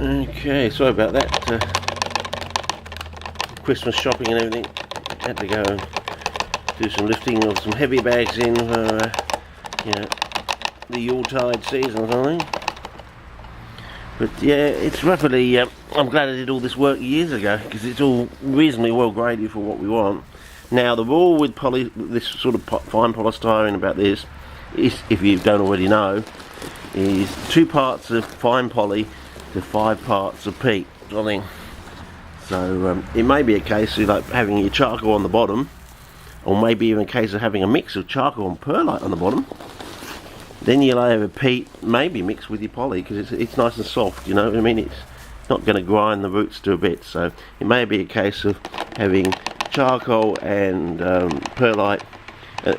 Okay, sorry about that. Christmas shopping and everything. Had to go and do some lifting of some heavy bags in for, you know, the Yuletide season or something. But yeah, it's roughly. I'm glad I did all this work years ago because it's all reasonably well graded for what we want. Now the rule with this sort of fine polystyrene about this is, if you don't already know, is 2 parts of fine poly to 5 parts of peat, I think. So it may be a case of like having your charcoal on the bottom, or maybe even a case of having a mix of charcoal and perlite on the bottom. Then you'll have a peat maybe mixed with your poly because it's nice and soft, you know what I mean? It's not going to grind the roots to a bit. So it may be a case of having charcoal and perlite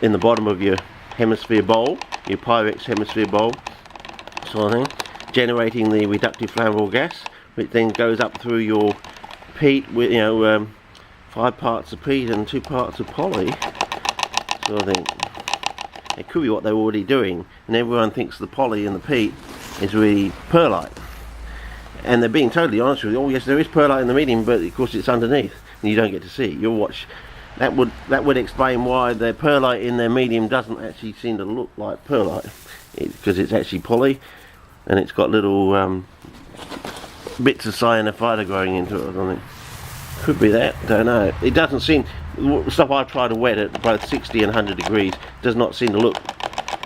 in the bottom of your hemisphere bowl, your Pyrex hemisphere bowl, sort of thing, generating the reductive flammable gas, which then goes up through your peat with, you know, 5 parts of peat and 2 parts of poly, sort of thing. It could be what they're already doing, and everyone thinks the poly and the peat is really perlite. And they're being totally honest with you. Oh yes, there is perlite in the medium, but of course it's underneath, and you don't get to see it. You'll watch. That would explain why the perlite in their medium doesn't actually seem to look like perlite, because it's actually poly, and it's got little bits of cyanophita growing into it or something. Could be that, don't know. It doesn't seem, the stuff I've tried to wet at both 60 and 100 degrees does not seem to look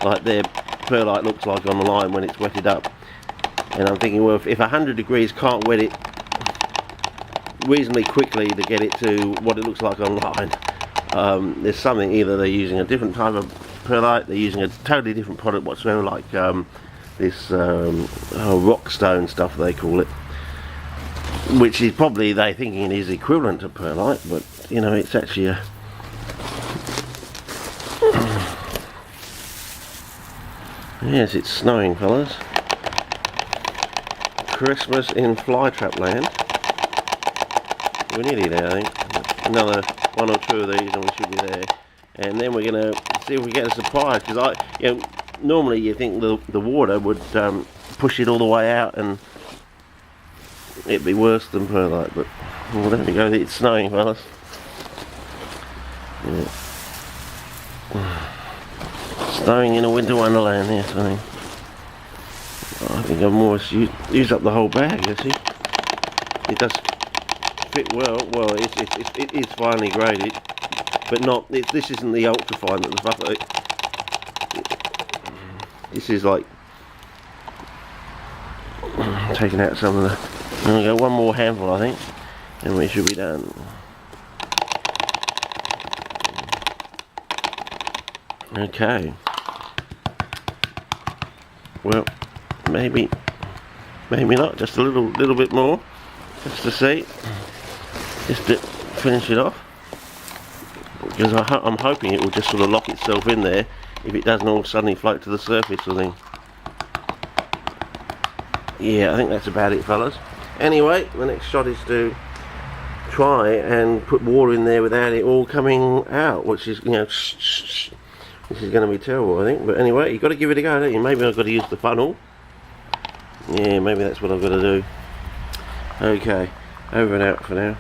like their perlite looks like on the line when it's wetted up. And I'm thinking, well, if 100 degrees can't wet it reasonably quickly to get it to what it looks like online, there's something, either they're using a different type of perlite, they're using a totally different product whatsoever, like this rock stone stuff they call it, which is probably they thinking it is equivalent to perlite, but you know, it's actually a yes, it's snowing, fellas. Christmas in Flytrap land. We're nearly there, I think. Another 1 or 2 of these and we should be there. And then we're going to see if we get a surprise, because you know, normally you think the water would push it all the way out and it'd be worse than perlite, but well, there we go. It's snowing, fellas. Yeah. Snowing in a winter wonderland, yes, I think. I think I've more used up the whole bag, you see. It does fit well. Well, it is finely graded, but not. This isn't the ultra fine that the stuff. This is like taking out some of the. I'm going to go one more handful, I think, and we should be done. Okay. Well, maybe not. Just a little bit more, just to see, just to finish it off. Because I'm hoping it will just sort of lock itself in there if it doesn't all suddenly float to the surface or thing. Yeah, I think that's about it, fellas. Anyway, the next shot is to try and put water in there without it all coming out, which is, you know, this is going to be terrible, I think. But anyway, you've got to give it a go, don't you? Maybe I've got to use the funnel. Yeah, maybe that's what I've got to do. Okay, over and out for now.